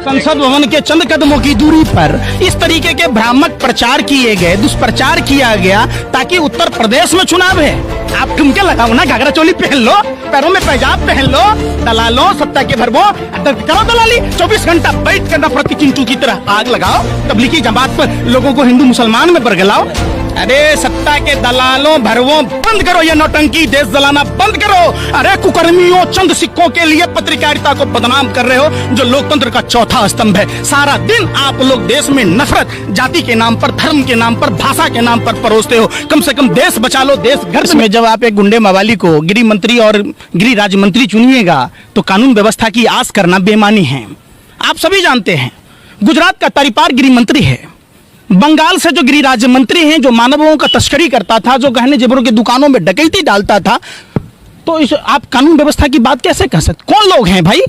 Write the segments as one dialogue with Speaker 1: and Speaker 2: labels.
Speaker 1: संसद भवन के चंद कदमों की दूरी पर इस तरीके के भ्रामक प्रचार किए गए, दुष्प्रचार किया गया ताकि उत्तर प्रदेश में चुनाव है। आप ठुमके लगाओ ना, घाघरा चोली पहन लो, पैरों में पैजाब पहन लो, दलालों सत्ता के भरवो करो दलाली, 24 घंटा बैठ कर नफरत की चिंटू की तरह आग लगाओ, तबलीगी जमात पर लोगों को हिंदू मुसलमान में बरगलाओ। अरे सत्ता के दलालों भरवों, बंद करो ये नौटंकी, देश जलाना बंद करो। अरे कुकर्मियों, चंद सिक्कों के लिए पत्रकारिता को बदनाम कर रहे हो जो लोकतंत्र का चौथा स्तंभ है। सारा दिन आप लोग देश में नफरत जाति के नाम पर, धर्म के नाम पर, भाषा के नाम पर परोसते हो। कम से कम देश बचा लो, देश घर में। जब आप एक गुंडे मवाली को गृह मंत्री और गृह राज्य मंत्री चुनिएगा तो कानून व्यवस्था की आस करना बेईमानी है। आप सभी जानते हैं गुजरात का तरीपार गृह मंत्री है, बंगाल से जो गृह राज्य मंत्री हैं, जो मानवों का तस्करी करता था, जो गहने जेवरों की दुकानों में डकैती डालता था, तो इस आप कानून व्यवस्था की बात कैसे कर सकते? कौन लोग हैं भाई?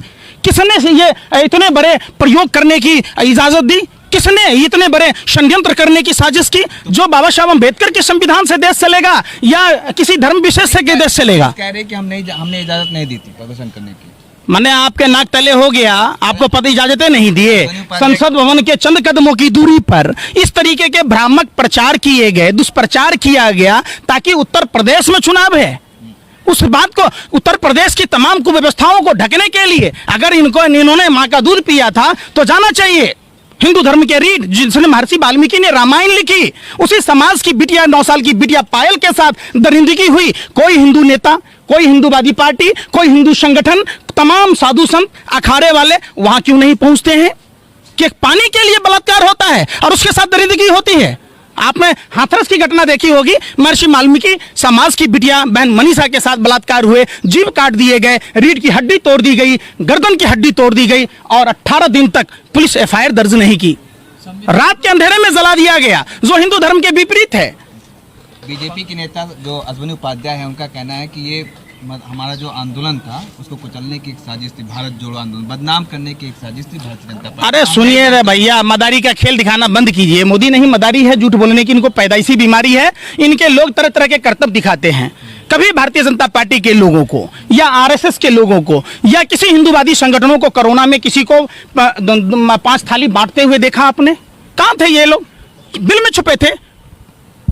Speaker 1: किसने से ये इतने बड़े प्रयोग करने की इजाजत दी? किसने इतने बड़े षड्यंत्र करने की साजिश की? जो बाबा साहब अम्बेडकर के संविधान से देश चलेगा या किसी धर्म विशेष से के देश चलेगा?
Speaker 2: कह रहे कि हमने इजाजत नहीं दी थी प्रदर्शन करने की।
Speaker 1: मैंने आपके नाक तले हो गया, आपको पद इजाजतें नहीं दिए। संसद भवन के चंद कदमों की दूरी पर इस तरीके के भ्रामक प्रचार किए गए, दुष्प्रचार किया गया ताकि उत्तर प्रदेश में चुनाव है, उस बात को, उत्तर प्रदेश की तमाम कुव्यवस्थाओं को ढकने के लिए। अगर इन्होंने माँ का दूध पिया था तो जाना चाहिए हिंदू धर्म के रीढ़ जिसने महर्षि वाल्मीकि ने रामायण लिखी, उसी समाज की बिटिया, 9 साल की बिटिया पायल के साथ दरिंदगी हुई। कोई हिंदू नेता, कोई हिंदूवादी पार्टी, कोई हिंदू संगठन, तमाम साधु संत, अखाड़े वाले वहां क्यों नहीं पहुंचते हैं कि पानी के लिए बलात्कार होता है और उसके साथ दरिंदगी होती है? आपने हाथरस की घटना देखी होगी, महर्षि वाल्मीकि समाज की बिटिया बहन मनीषा के साथ बलात्कार हुए, जीव काट दिए गए, रीढ़ की हड्डी तोड़ दी गई, गर्दन की हड्डी तोड़ दी गई और 18 दिन तक पुलिस एफआईआर दर्ज नहीं की। रात के अंधेरे में जला दिया गया, जो हिंदू धर्म के विपरीत है।
Speaker 2: बीजेपी के नेता जो अश्विनी उपाध्याय है, उनका कहना है कि ये हमारा जो आंदोलन था उसको कुचलने की एक साजिश थी, भारत जोड़ो आंदोलन बदनाम करने की एक साजिश थी भारतीय जनता पार्टी।
Speaker 1: अरे सुनिए रे भैया, मदारी का खेल दिखाना बंद कीजिए। मोदी नहीं मदारी है, झूठ बोलने की इनको पैदाइशी बीमारी है। इनके लोग तरह तरह के करतब दिखाते हैं। कभी भारतीय जनता पार्टी के लोगों को या आरएसएस के लोगों को या किसी हिंदूवादी संगठनों को कोरोना में किसी को 5 थाली बांटते हुए देखा आपने? कहाँ थे ये लोग? बिल में छुपे थे।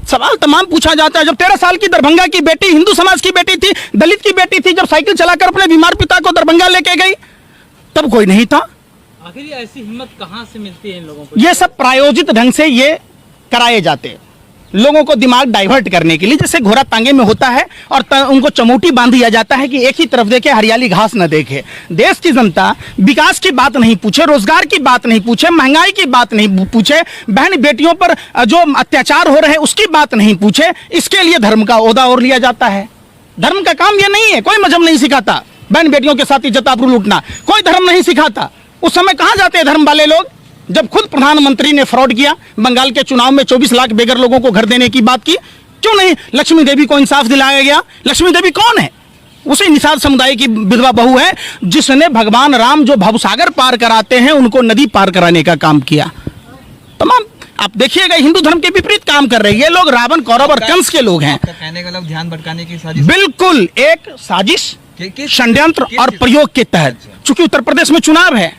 Speaker 1: सवाल तमाम पूछा जाता है। जब 13 साल की दरभंगा की बेटी, हिंदू समाज की बेटी थी, दलित की बेटी थी, जब साइकिल चलाकर अपने बीमार पिता को दरभंगा लेके गई, तब कोई नहीं था।
Speaker 3: आखिर ऐसी हिम्मत कहां से मिलती है इन लोगों को?
Speaker 1: ये सब प्रायोजित ढंग से ये कराए जाते हैं, लोगों को दिमाग डाइवर्ट करने के लिए, जैसे घोड़ा तांगे में होता है और उनको चमोटी बांध दिया जाता है कि एक ही तरफ देखे, हरियाली घास न देखे। देश की जनता विकास की बात नहीं पूछे, रोजगार की बात नहीं पूछे, महंगाई की बात नहीं पूछे, बहन बेटियों पर जो अत्याचार हो रहे हैं उसकी बात नहीं पूछे, इसके लिए धर्म का ओहदा और लिया जाता है। धर्म का काम यह नहीं है, कोई मजहब नहीं सिखाता बहन बेटियों के साथ इज्जत आबरू लूटना, कोई धर्म नहीं सिखाता। उस समय कहाँ जाते हैं धर्म वाले लोग? जब खुद प्रधानमंत्री ने फ्रॉड किया, बंगाल के चुनाव में 24 लाख बेघर लोगों को घर देने की बात की, क्यों नहीं लक्ष्मी देवी को इंसाफ दिलाया गया? लक्ष्मी देवी कौन है? उसी निषाद समुदाय की विधवा बहू है जिसने भगवान राम जो भवसागर पार कराते हैं उनको नदी पार कराने का काम किया। तमाम आप देखिएगा हिंदू धर्म के विपरीत काम कर रहे हैं ये लोग। रावण, कौरव और कंस के लोग हैं।
Speaker 2: कहने का मतलब ध्यान भटकाने की साजिश,
Speaker 1: बिल्कुल एक साजिश, षड्यंत्र और प्रयोग के तहत। चूंकि उत्तर प्रदेश में चुनाव है,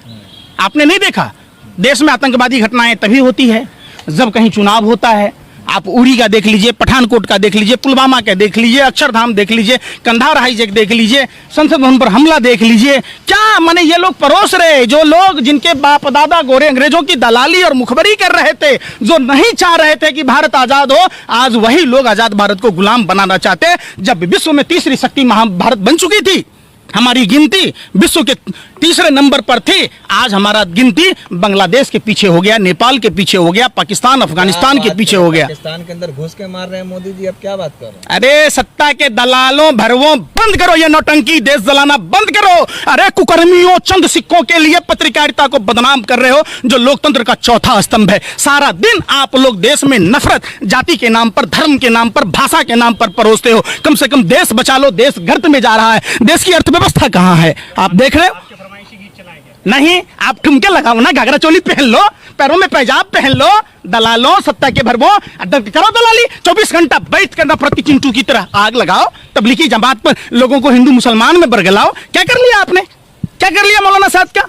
Speaker 1: आपने नहीं देखा देश में आतंकवादी घटनाएं तभी होती है जब कहीं चुनाव होता है। आप उरी का देख लीजिए, पठानकोट का देख लीजिए, पुलवामा का देख लीजिए, अक्षरधाम देख लीजिए, कंधार हाईजैक देख लीजिए, संसद भवन पर हमला देख लीजिए। क्या माने ये लोग परोस रहे, जो लोग जिनके बाप दादा गोरे अंग्रेजों की दलाली और मुखबरी कर रहे थे, जो नहीं चाह रहे थे कि भारत आजाद हो, आज वही लोग आजाद भारत को गुलाम बनाना चाहते। जब विश्व में तीसरी शक्ति भारत बन चुकी थी, हमारी गिनती विश्व के 3रे नंबर पर थी, आज हमारा गिनती बांग्लादेश के पीछे हो गया, नेपाल के पीछे हो गया, पाकिस्तान अफगानिस्तान के पीछे हो गया।
Speaker 2: पाकिस्तान के अंदर घुस के मार रहे हैं मोदी जी, अब क्या बात कर रहे हैं?
Speaker 1: अरे सत्ता के दलालों भरवों, बंद करो ये नौटंकी, देश जलाना बंद करो। अरे कुकर्मियों, चंद सिक्कों के लिए पत्रकारिता को बदनाम कर रहे हो जो लोकतंत्र का चौथा स्तंभ है। सारा दिन आप लोग देश में नफरत जाति के नाम पर, धर्म के नाम पर, भाषा के नाम पर परोसते हो। कम से कम देश बचा लो, देश गर्त में जा रहा है। देश की अर्थव्यवस्था कहाँ है आप देख रहे हो? नहीं, आप ठुमके लगाओ ना, घाघरा चोली पहन लो, पैरों में पैजाब पहन लो, दलालों सत्ता के भरवो करो दलाली, 24 घंटा बैठ कर नफरत की चिंटू की तरह आग लगाओ, तबलीगी जमात पर लोगों को हिंदू मुसलमान में बरगलाओ। क्या कर लिया आपने? क्या कर लिया मौलाना साहब का?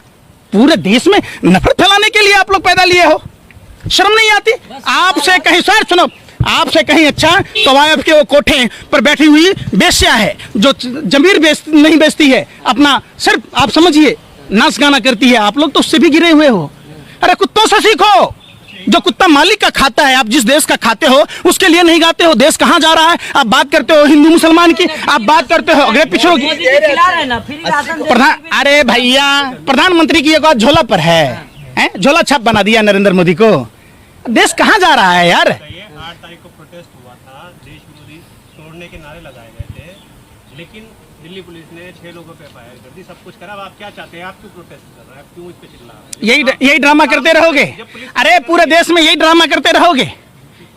Speaker 1: पूरे देश में नफरत फैलाने के लिए आप लोग पैदा लिए हो। शर्म नहीं आती आपसे? कहीं सर सुनो, आपसे कहीं अच्छा तवायफ के वो कोठे पर बैठी हुई बेश्या है जो जमीर नहीं बेचती है, अपना सिर्फ आप समझिए नाच गाना करती है। आप लोग तो उससे भी गिरे हुए हो। अरे कुत्तों से सीखो। जो कुत्ता मालिक का खाता है, आप जिस देश का खाते हो उसके लिए नहीं गाते हो। देश कहाँ जा रहा है? आप बात करते हो हिंदू मुसलमान की, आप बात करते हो अगले पिछड़ों की। प्रधान, अरे भैया प्रधानमंत्री की एक बात झोला पर है, झोला छाप बना दिया नरेंद्र मोदी को। देश कहाँ जा रहा है यार?
Speaker 4: 8 तारीख को प्रोटेस्ट हुआ था, देश विरोधी तोड़ने के नारे लगाए गए थे, लेकिन दिल्ली पुलिस ने 6 लोगों पे एफआईआर कर दी, सब कुछ करा। अब आप क्या चाहते हैं? आप क्यों प्रोटेस्ट कर रहे हैं? आप क्यों इस पे चिल्ला रहे हैं?
Speaker 1: यही ड्रामा करते रहोगे? अरे पूरे देश में यही ड्रामा करते रहोगे,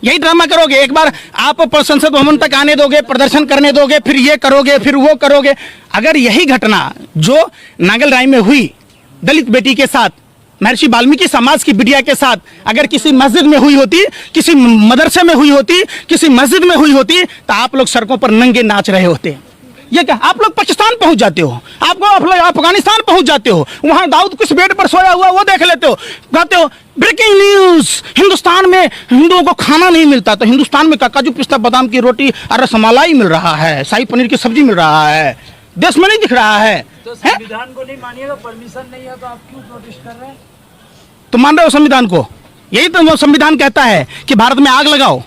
Speaker 1: यही ड्रामा करोगे। एक बार आप संसद भवन तक आने दोगे, प्रदर्शन करने दोगे, फिर ये करोगे, फिर वो करोगे। अगर यही घटना जो नागलराय में हुई दलित बेटी के साथ, महर्षि वाल्मीकि समाज की बिटिया के साथ, अगर किसी मस्जिद में हुई होती, किसी मदरसे में हुई होती, किसी मस्जिद में हुई होती, तो आप लोग सड़कों पर नंगे नाच रहे होते। ये क्या? आप लोग पाकिस्तान पहुंच जाते हो, आपको अफगानिस्तान पहुंच जाते हो, वहां दाऊद किस बेड पर सोया हुआ वो देख लेते हो, कहते हो ब्रेकिंग न्यूज, हिंदुस्तान में हिंदुओं को खाना नहीं मिलता, तो हिंदुस्तान में काजू पिस्ता बादाम की रोटी और रसमलाई मिल रहा है, शाही पनीर की सब्जी मिल रहा है, देश में नहीं दिख रहा है।
Speaker 3: तो संविधान को नहीं मानिएगा, परमिशन नहीं है, तो आप क्यों प्रोटेस्ट कर रहे हैं?
Speaker 1: तुम मान रहे हो संविधान को? यही तो वो संविधान कहता है कि भारत में आग लगाओ।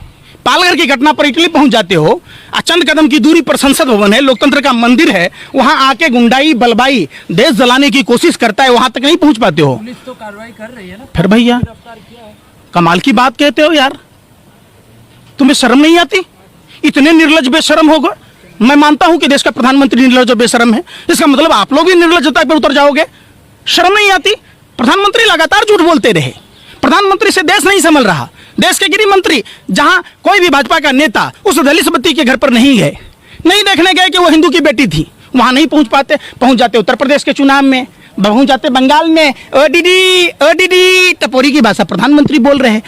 Speaker 1: पालघर की घटना पर इटली पहुंच जाते हो, चंद कदम की दूरी पर संसद भवन है, लोकतंत्र का मंदिर है, वहां आके गुंडाई बलबाई देश जलाने की कोशिश करता है, वहां तक नहीं पहुंच पाते हो।
Speaker 3: पुलिस तो कार्रवाई कर रही है ना,
Speaker 1: फिर भैया
Speaker 3: गिरफ्तार किया है।
Speaker 1: कमाल की बात कहते हो यार, तुम्हें शर्म नहीं आती? इतने निर्लज बेशरम होगा। मैं मानता हूं कि देश का प्रधानमंत्री निर्लज और बेशरम है, इसका मतलब आप लोग भी निर्लजता पर उतर जाओगे। शर्म नहीं आती? प्रधानमंत्री लगातार झूठ बोलते रहे, प्रधानमंत्री से देश नहीं संभल रहा। देश के गृह मंत्री जहां कोई भी भाजपा का नेता उस दलित बत्ती के घर पर नहीं गए, नहीं देखने गए कि वो हिंदू की बेटी थी, वहां नहीं पहुंच पाते। पहुंच जाते उत्तर प्रदेश के चुनाव में, पहुंच जाते बंगाल में, ओ दीदी टपोरी की भाषा प्रधानमंत्री बोल रहे हैं।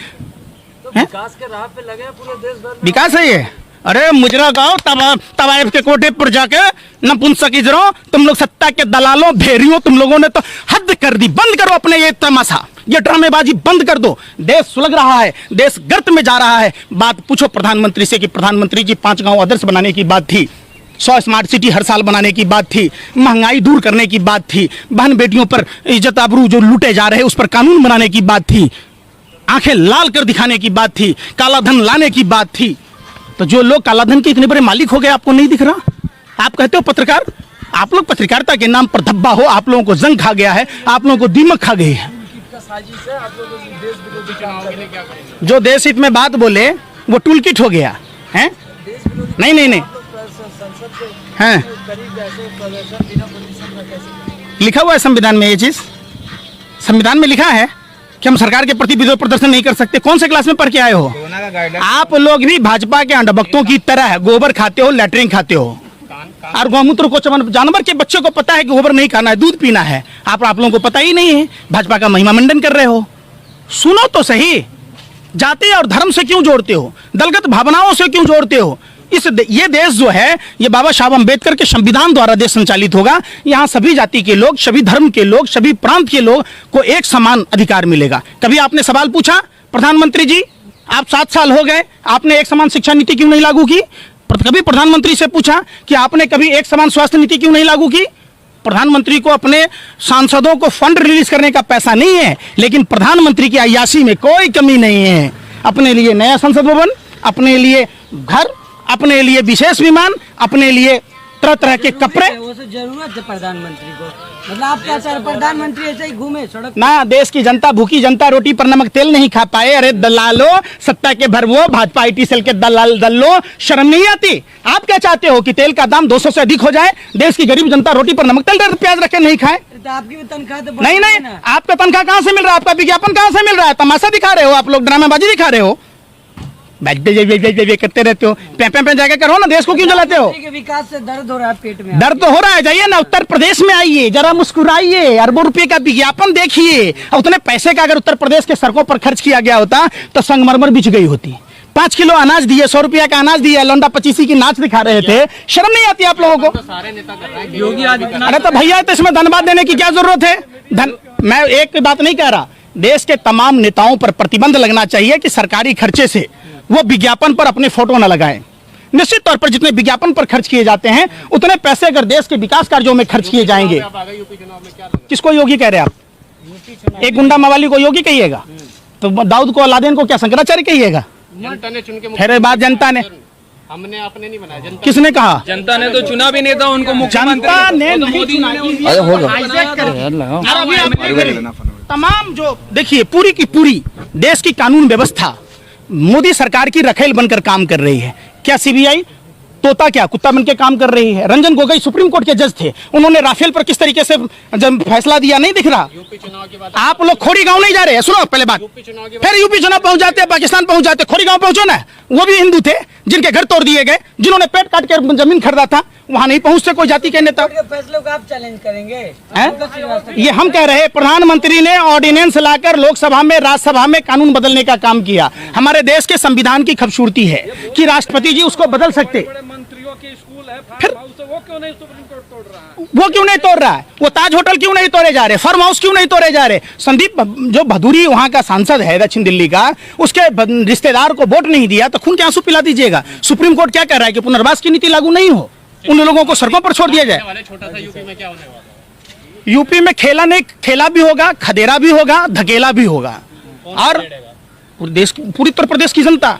Speaker 3: तो विकास के राह पे लगे हैं पूरे देश भर में।
Speaker 1: विकास है ये? अरे मुजरा गाओ तवायफ के कोठे पर जाके नपुंसकीजरों, तुम लोग सत्ता के दलालों, भेड़ियों, तुम लोगों ने तो हद कर दी। बंद करो अपने ये तमाशा, ये ड्रामेबाजी बंद कर दो। देश सुलग रहा है, देश गर्त में जा रहा है। बात पूछो प्रधानमंत्री से कि प्रधानमंत्री जी 5 गांव आदर्श बनाने की बात थी, 100 स्मार्ट सिटी हर साल बनाने की बात थी, महंगाई दूर करने की बात थी, बहन बेटियों पर इज्जत आबरू जो लूटे जा रहे हैं उस पर कानून बनाने की बात थी, आंखें लाल कर दिखाने की बात थी, काला धन लाने की बात थी। तो जो लोग कालाधन के इतने बड़े मालिक हो गए आपको नहीं दिख रहा? आप कहते हो पत्रकार, आप लोग पत्रकारिता के नाम पर धब्बा हो, आप लोगों को जंग खा गया है, आप लोगों को दीमक खा गई है। जो देश हित में बात बोले वो टूल किट हो गया है। नहीं हाँ, लिखा हुआ है संविधान में, ये चीज संविधान में लिखा है कि हम सरकार के प्रति विरोध प्रदर्शन नहीं कर सकते। कौन से क्लास में पढ़ के आए हो? आप लोग भी भाजपा के अंडभक्तों की तरह गोबर खाते हो, लैट्रिन खाते हो, और गौमूत्र को जानवर के बच्चों को पता है कि गोबर नहीं खाना है, दूध पीना है। आप लोगों को पता ही नहीं है, भाजपा का महिमा मंडन कर रहे हो। सुनो तो सही, जाति और धर्म से क्यों जोड़ते हो? दलगत भावनाओं से क्यों जोड़ते हो? ये देश जो है, ये बाबा साहब अम्बेडकर के संविधान द्वारा देश संचालित होगा। यहाँ सभी जाति के लोग, सभी धर्म के लोग, सभी प्रांत के लोग को एक समान अधिकार मिलेगा। कभी आपने सवाल पूछा प्रधानमंत्री जी, आप 7 साल हो गए, आपने एक समान शिक्षा नीति क्यों नहीं लागू की? कभी प्रधानमंत्री से पूछा कि आपने कभी एक समान स्वास्थ्य नीति क्यों नहीं लागू की? प्रधानमंत्री को अपने सांसदों को फंड रिलीज करने का पैसा नहीं है, लेकिन प्रधानमंत्री की अय्याशी में कोई कमी नहीं है। अपने लिए नया संसद भवन, अपने लिए घर, अपने लिए विशेष विमान, अपने लिए तरह तरह के कपड़े।
Speaker 5: वो तो जरूरत है प्रधानमंत्री को, मतलब आप क्या चाह, प्रधानमंत्री ऐसे ही घूमे सड़क
Speaker 1: ना? देश की जनता, भूखी जनता रोटी पर नमक तेल नहीं खा पाए। अरे दलालो, सत्ता के भरवो, भाजपा IT सेल के दलाल दल्लो, शर्म नहीं आती? आप क्या चाहते हो कि तेल का दाम 200 से अधिक हो जाए, देश की गरीब जनता रोटी पर नमक तेल प्याज रखे नहीं खाए?
Speaker 5: तो आपकी भी तनख्वाह तो
Speaker 1: नहीं, आपका तनख्वाह कहाँ से मिल रहा है? आपका विज्ञापन कहाँ से मिल रहा है? तमाशा दिखा रहे हो आप लोग, ड्रामेबाजी दिखा रहे हो, करते रहते हो। पे जाकर करो ना, देश को क्यों जलाते हो?
Speaker 5: विकास से दर्द हो रहा है पेट में,
Speaker 1: दर्द तो हो रहा है। जाइए ना उत्तर प्रदेश में, आइए जरा मुस्कुराइए, अरबों रुपए का विज्ञापन देखिए। और उतने पैसे का अगर उत्तर प्रदेश के सड़कों पर खर्च किया गया होता तो संगमरमर बिछ गई होती। 5 किलो अनाज दिए, 100 रुपया का अनाज दिया, लौंडा 25 की नाच दिखा रहे थे। शर्म नहीं आती आप लोगों को?
Speaker 3: योगी आदित्यनाथ,
Speaker 1: अरे तो भैया, तो इसमें धन्यवाद देने की क्या जरूरत है? मैं एक बात नहीं कह रहा, देश के तमाम नेताओं पर प्रतिबंध लगना चाहिए कि सरकारी खर्चे से वो विज्ञापन पर अपने फोटो न लगाएं। निश्चित तौर पर जितने विज्ञापन पर खर्च किए जाते हैं उतने पैसे अगर देश के विकास कार्यों में खर्च किए जाएंगे। किसको योगी कह रहे हैं आप? एक गुंडा मवाली को योगी कहिएगा तो दाऊद को, अलादीन को क्या शंकराचार्य कहिएगा?
Speaker 4: जनता ने चुन के
Speaker 1: फिर बात जनता ने,
Speaker 4: हमने आपने नहीं बनाया, जनता
Speaker 1: किसने कहा?
Speaker 6: जनता ने तो चुना भी नहीं था उनको
Speaker 1: जनता ने नहीं चुना। तमाम जो देखिए पूरी की पूरी देश की कानून व्यवस्था मोदी सरकार की रखेल बनकर काम कर रही है। क्या सीबीआई तोता क्या कुत्ता बनकर काम कर रही है? रंजन गोगोई सुप्रीम कोर्ट के जज थे, उन्होंने राफेल पर किस तरीके से जब फैसला दिया नहीं दिख रहा? आप लोग खोड़ी गांव नहीं जा रहे हैं, सुनो पहले बात, फिर यूपी चुनाव पहुंच जाते हैं, पाकिस्तान पहुंच जाते, खोड़ी गांव पहुंचो ना। वो भी हिंदू थे जिनके घर तोड़ दिए गए, जिन्होंने पेट काट कर जमीन खरीदा था, वहां नहीं पहुंचते कोई जाति के नेता।
Speaker 5: फैसलों को आप चैलेंज करेंगे?
Speaker 1: ये हम कह रहे हैं, प्रधानमंत्री ने ऑर्डिनेंस लाकर लोकसभा में राज्यसभा में कानून बदलने का काम किया। हमारे देश के संविधान की खूबसूरती है कि राष्ट्रपति जी उसको बदल सकते।
Speaker 3: मंत्रियों के स्कूल है,
Speaker 1: फिर
Speaker 3: वो क्यों नहीं सुप्रीम कोर्ट तोड़ रहा है?
Speaker 1: वो क्यों नहीं तोड़ रहा है? वो ताज होटल क्यों नहीं तोड़े जा रहे? फार्म हाउस क्यों नहीं तोड़े जा रहे? संदीप जो भदूरी वहां का सांसद है दक्षिण दिल्ली का, उसके रिश्तेदार को वोट नहीं दिया तो खून के आंसू पिला दीजिएगा। सुप्रीम कोर्ट क्या कह रहा है कि पुनर्वास की नीति लागू नहीं हो, उन लोगों को सड़कों पर छोड़ दिया जाए।
Speaker 4: छोटा सा यूपी में क्या होने वाला है?
Speaker 1: यूपी में खेला नहीं, खेला भी होगा, खदेरा भी होगा, धकेला भी होगा। और पूरी उत्तर प्रदेश की जनता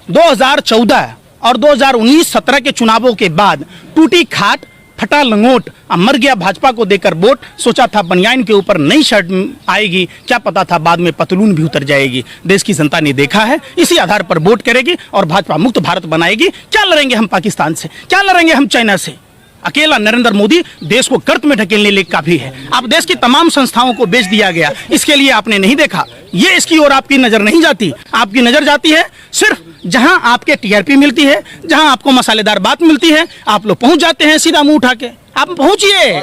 Speaker 1: 2014 और 2019-17 के चुनावों के बाद टूटी खाट, फटा लंगोट, मर गया भाजपा को देकर वोट, सोचा था बनियान के ऊपर नई शर्ट आएगी, क्या पता था बाद में पतलून भी उतर जाएगी। देश की जनता ने देखा है, इसी आधार पर वोट करेगी और भाजपा मुक्त भारत बनाएगी। क्या लड़ेंगे हम पाकिस्तान से? क्या लड़ेंगे हम चाइना से? अकेला नरेंद्र मोदी देश को गर्त में ढकेलने लिए काफी है। अब देश की तमाम संस्थाओं को बेच दिया गया, इसके लिए आपने नहीं देखा, ये इसकी ओर आपकी नजर नहीं जाती। आपकी नजर जाती है सिर्फ जहां आपके टीआरपी मिलती है, जहां आपको मसालेदार बात मिलती है, आप लोग पहुंच जाते हैं सीधा मुंह उठा के। आप पहुंचिए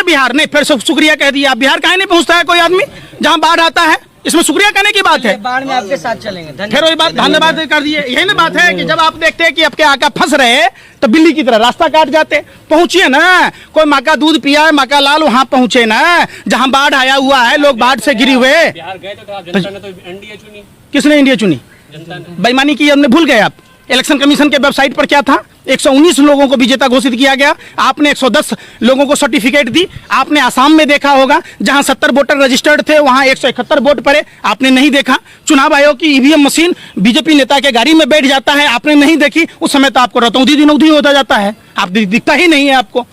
Speaker 1: बिहार। नहीं, फिर शुक्रिया कह दिया। आप बिहार काहे नहीं पहुंचता है कोई आदमी जहां बाढ़ आता है? इसमें शुक्रिया कहने की बात है।
Speaker 5: बाढ़ में आपके साथ चलेंगे।
Speaker 1: फिर वही बात धन्यवाद कर दिए। यही ना बात है कि जब आप देखते हैं कि आपके आका फंस रहे तो बिल्ली की तरह रास्ता काट जाते। पहुंचिए ना, कोई माँ का दूध पिया है, माँ का लाल, वहां पहुंचे ना जहां बाढ़ आया हुआ है, लोग बाढ़ से गिरे हुए।
Speaker 4: बिहार गए तो जनता ने तो एनडीए चुनी।
Speaker 1: किसने इंडिया चुनी?
Speaker 4: जनता ने।
Speaker 1: बेईमानी की हमने भूल गए आप। इलेक्शन कमीशन के वेबसाइट पर क्या था? 119 लोगों को विजेता घोषित किया गया, आपने 110 लोगों को सर्टिफिकेट दी। आपने आसाम में देखा होगा जहां 70 वोटर रजिस्टर्ड थे वहां 171 वोट पड़े, आपने नहीं देखा। चुनाव आयोग की ईवीएम मशीन बीजेपी नेता के गाड़ी में बैठ जाता है, आपने नहीं देखी। उस समय तो आपको रतौंधी दिनौधी होता जाता है, आप दिखता ही नहीं है आपको।